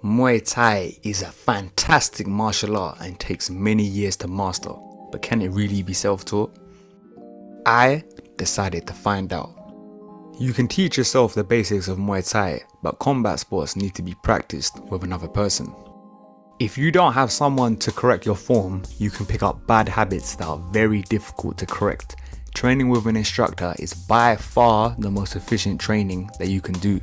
Muay Thai is a fantastic martial art and takes many years to master, but can it really be self-taught? I decided to find out. You can teach yourself the basics of Muay Thai, but combat sports need to be practiced with another person. If you don't have someone to correct your form, you can pick up bad habits that are very difficult to correct. Training with an instructor is by far the most efficient training that you can do.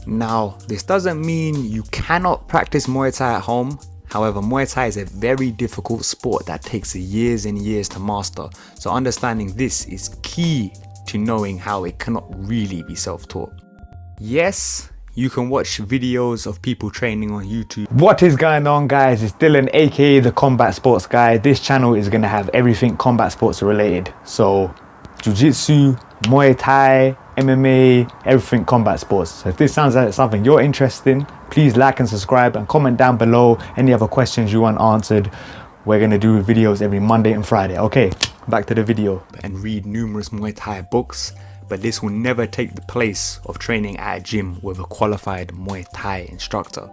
Now, this doesn't mean you cannot practice Muay Thai at home. However, Muay Thai is a very difficult sport that takes years and years to master. So understanding this is key to knowing how it cannot really be self-taught. Yes, you can watch videos of people training on YouTube. What is going on, guys? It's Dylan, aka the Combat Sports Guy. This channel is gonna have everything combat sports related. So, Jiu-Jitsu, Muay Thai, MMA, everything combat sports. So if this sounds like something you're interested in, please like and subscribe and comment down below any other questions you want answered. We're gonna do videos every Monday and Friday. Okay, back to the video. And read numerous Muay Thai books, but this will never take the place of training at a gym with a qualified Muay Thai instructor.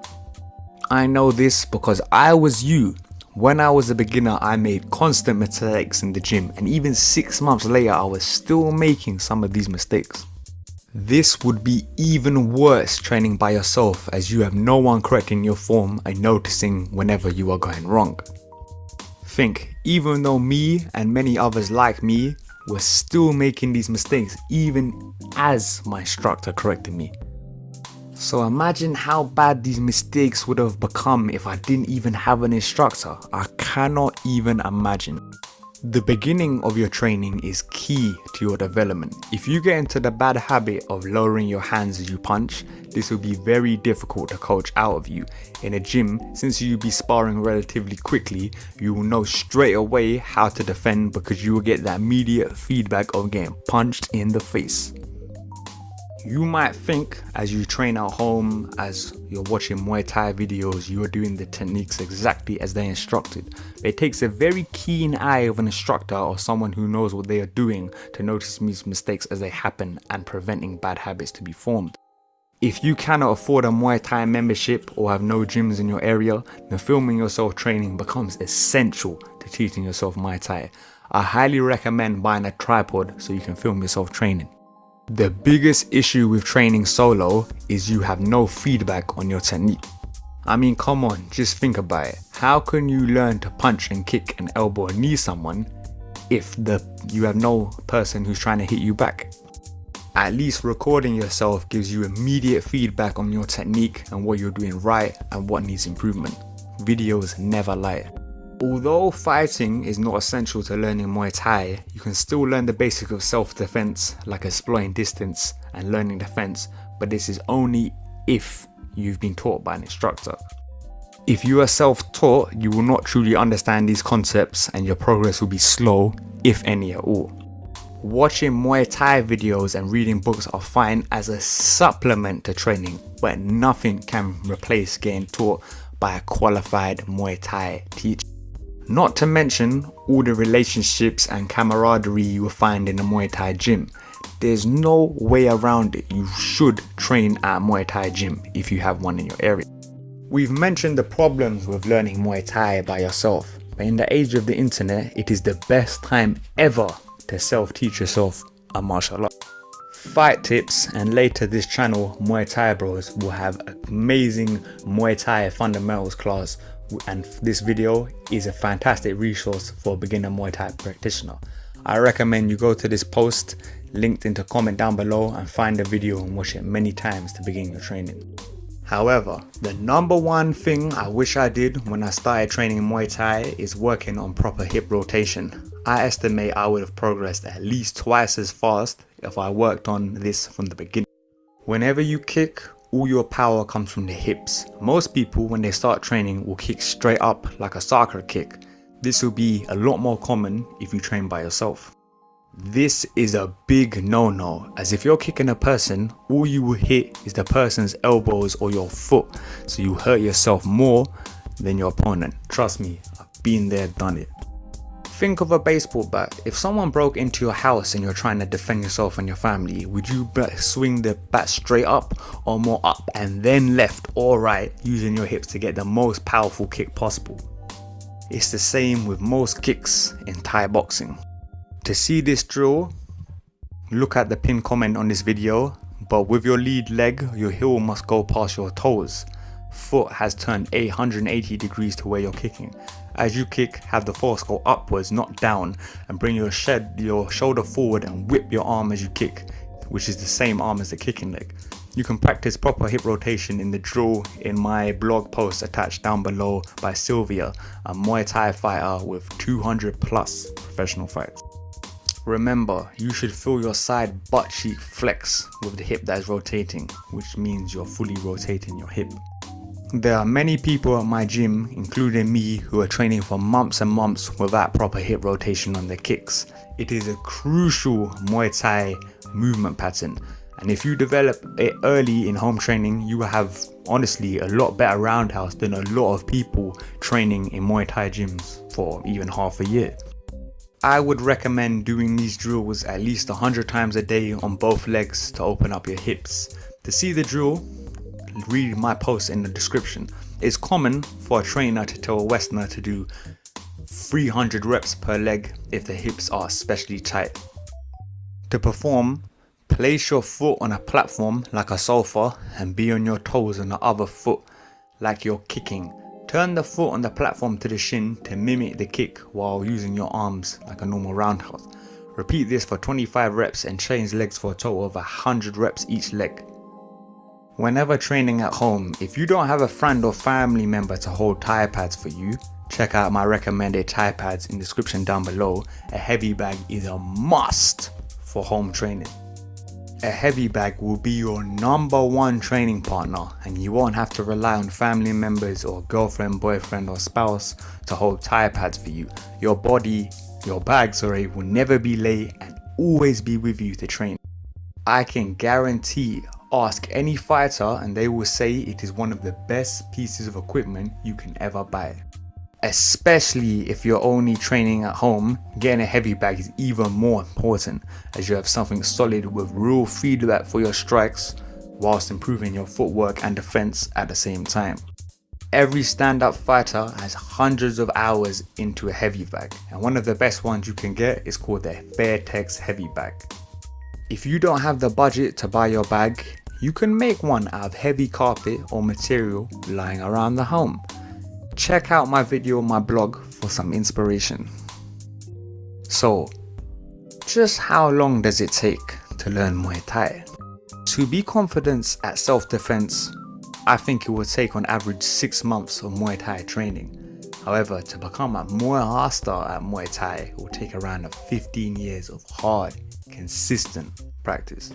I know this because I was you. When I was a beginner, I made constant mistakes in the gym, and even 6 months later, I was still making some of these mistakes. This would be even worse training by yourself, as you have no one correcting your form and noticing whenever you are going wrong. Think, even though me and many others like me were still making these mistakes even as my instructor corrected me. So imagine how bad these mistakes would have become if I didn't even have an instructor. I cannot even imagine. The beginning of your training is key to your development. If you get into the bad habit of lowering your hands as you punch, this will be very difficult to coach out of you. In a gym, since you'll be sparring relatively quickly, you will know straight away how to defend because you will get that immediate feedback of getting punched in the face. You might think as you train at home, as you're watching Muay Thai videos, you're doing the techniques exactly as they instructed. It takes a very keen eye of an instructor or someone who knows what they are doing to notice these mistakes as they happen and preventing bad habits to be formed. If you cannot afford a Muay Thai membership or have no gyms in your area, then filming yourself training becomes essential to teaching yourself Muay Thai. I highly recommend buying a tripod so you can film yourself training. The biggest issue with training solo is you have no feedback on your technique. I mean, come on, just think about it. How can you learn to punch and kick and elbow and knee someone if you have no person who's trying to hit you back? At least recording yourself gives you immediate feedback on your technique and what you're doing right and what needs improvement. Videos never lie. Although fighting is not essential to learning Muay Thai, you can still learn the basics of self-defense like exploiting distance and learning defense, but this is only if you've been taught by an instructor. If you are self-taught, you will not truly understand these concepts and your progress will be slow, if any at all. Watching Muay Thai videos and reading books are fine as a supplement to training, but nothing can replace getting taught by a qualified Muay Thai teacher. Not to mention all the relationships and camaraderie you will find in a Muay Thai gym. There's no way around it. You should train at a Muay Thai gym if you have one in your area. We've mentioned the problems with learning Muay Thai by yourself, but in the age of the internet, it is the best time ever to self-teach yourself a martial art. Fight tips, and later this channel, Muay Thai Bros, will have an amazing Muay Thai fundamentals class, and this video is a fantastic resource for a beginner Muay Thai practitioner. I recommend you go to this post linked in the comment down below and find the video and watch it many times to begin your training. However, the number one thing I wish I did when I started training Muay Thai is working on proper hip rotation. I estimate I would have progressed at least twice as fast if I worked on this from the beginning. Whenever you kick, all your power comes from the hips. Most people, when they start training, will kick straight up like a soccer kick. This will be a lot more common if you train by yourself. This is a big no-no, as if you're kicking a person, all you will hit is the person's elbows or your foot, so you hurt yourself more than your opponent. Trust me, I've been there, done it. Think of a baseball bat. If someone broke into your house and you're trying to defend yourself and your family, would you swing the bat straight up or more up and then left or right, using your hips to get the most powerful kick possible? It's the same with most kicks in Thai boxing. To see this drill, look at the pinned comment on this video, but with your lead leg, your heel must go past your toes. Foot has turned 180 degrees to where you're kicking. As you kick, have the force go upwards, not down, and bring your shoulder forward and whip your arm as you kick, which is the same arm as the kicking leg. You can practice proper hip rotation in the drill in my blog post attached down below by Sylvia, a Muay Thai fighter with 200 plus professional fights. Remember, you should feel your side butt cheek flex with the hip that is rotating, which means you're fully rotating your hip. There are many people at my gym, including me, who are training for months and months without proper hip rotation on their kicks. It is a crucial Muay Thai movement pattern, and if you develop it early in home training, you will have honestly a lot better roundhouse than a lot of people training in Muay Thai gyms for even half a year. I would recommend doing these drills at least 100 times a day on both legs to open up your hips. To see the drill, read my post in the description. It's common for a trainer to tell a Westerner to do 300 reps per leg if the hips are especially tight. To perform, place your foot on a platform like a sofa and be on your toes on the other foot like you're kicking. Turn the foot on the platform to the shin to mimic the kick while using your arms like a normal roundhouse. Repeat this for 25 reps and change legs for a total of 100 reps each leg. Whenever training at home, if you don't have a friend or family member to hold Thai pads for you, check out my recommended Thai pads in the description down below. A heavy bag is a must for home training. A heavy bag will be your -- training partner, and you won't have to rely on family members or girlfriend, boyfriend or spouse to hold Thai pads for you. Your bag will never be late and always be with you to train. I can guarantee, ask any fighter and they will say it is one of the best pieces of equipment you can ever buy. Especially if you're only training at home, getting a heavy bag is even more important, as you have something solid with real feedback for your strikes whilst improving your footwork and defense at the same time. Every stand-up fighter has hundreds of hours into a heavy bag, and one of the best ones you can get is called the Fairtex heavy bag. If you don't have the budget to buy your bag, you can make one out of heavy carpet or material lying around the home. Check out my video on my blog for some inspiration. So, just how long does it take to learn Muay Thai? To be confident at self-defense, I think it would take on average 6 months of Muay Thai training. However, to become a Muay master at Muay Thai, it will take around 15 years of hard, consistent practice.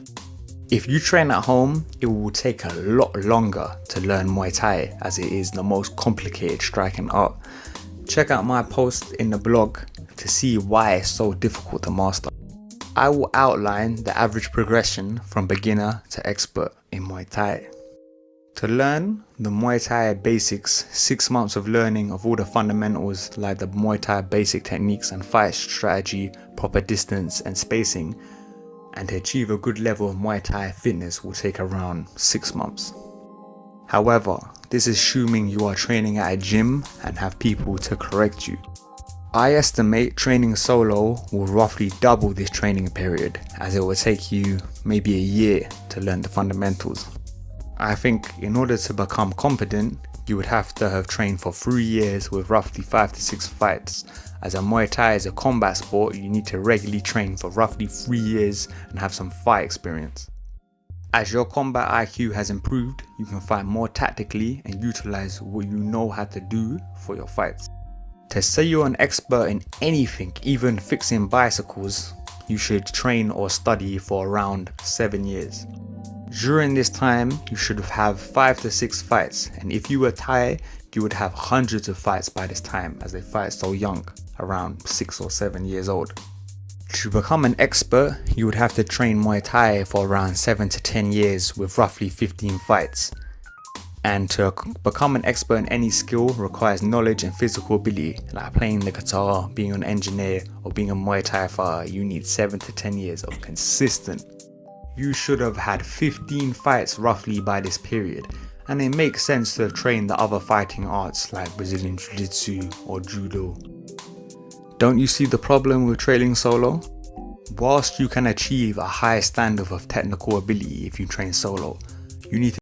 If you train at home, it will take a lot longer to learn Muay Thai, as it is the most complicated striking art. Check out my post in the blog to see why it's so difficult to master. I will outline the average progression from beginner to expert in Muay Thai. To learn the Muay Thai basics, 6 months of learning of all the fundamentals like the Muay Thai basic techniques and fight strategy, proper distance and spacing, and to achieve a good level of Muay Thai fitness will take around 6 months. However, this is assuming you are training at a gym and have people to correct you. I estimate training solo will roughly double this training period, as it will take you maybe a year to learn the fundamentals. I think in order to become competent, you would have to have trained for 3 years with roughly 5 to 6 fights. As a Muay Thai is a combat sport, you need to regularly train for roughly 3 years and have some fight experience. As your combat IQ has improved, you can fight more tactically and utilize what you know how to do for your fights. To say you're an expert in anything, even fixing bicycles, you should train or study for around 7 years. During this time, you should have 5 to 6 fights, and if you were Thai, you would have hundreds of fights by this time, as they fight so young, around 6 or 7 years old. To become an expert, you would have to train Muay Thai for around 7 to 10 years with roughly 15 fights. And to become an expert in any skill requires knowledge and physical ability, like playing the guitar, being an engineer, or being a Muay Thai fighter. You need 7 to 10 years of consistent. You should have had 15 fights roughly by this period, and it makes sense to have trained the other fighting arts like Brazilian Jiu-Jitsu or Judo. Don't you see the problem with training solo? Whilst you can achieve a high standard of technical ability if you train solo, you need to